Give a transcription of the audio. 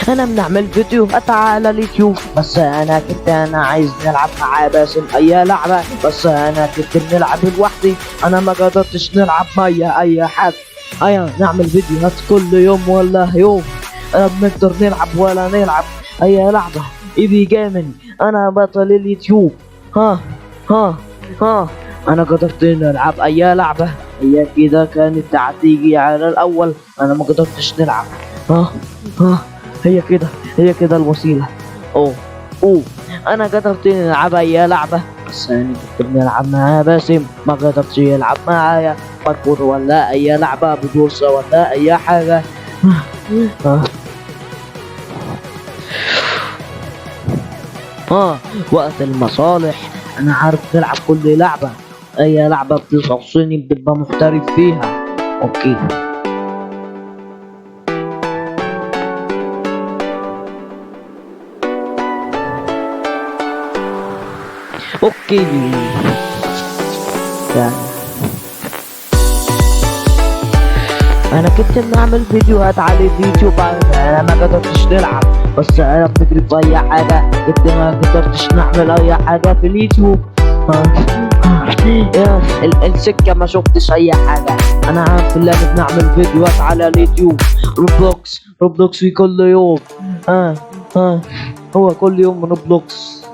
انا بنعمل فيديوهات على اليوتيوب، بس انا عايز نلعب مع باسم اي لعبة، بس انا كنت بنلعب لوحدي، انا ما قدرتش نلعب مع اي حد. نعمل فيديوهات كل يوم ولا يوم، بنقدر نلعب ولا نلعب اي لعبة. ايبي جيمنج، انا بطل اليوتيوب. ها ها ها انا قدرت نلعب اي لعبة. هي كده كانت هتيجي على الاول، انا ما قدرتش نلعب. ها ها هي كده الوسيلة. اوه اوه انا قدرت نلعب اي لعبة، بس انا كنت بنلعب مع باسم، ما قدرتش يلعب معايا باركور ولا اي لعبة بدوسة ولا اي حاجة. ها وقت المصالح، انا عارف نلعب كل لعبة، اي لعبة بتخصني بتبقى محترف فيها. اوكي اوكي يعني انا كنت بنعمل فيديوهات على اليوتيوب، انا ما قدرتش نلعب، بس انا بنجري في اي حاجة، كنت ما قدرتش نعمل اي حاجة في اليوتيوب. السكة ما شفتش اي حاجة. انا عارف ان انا بنعمل فيديوهات على اليوتيوب، روبلوكس في كل يوم. ها هو كل يوم روبلوكس.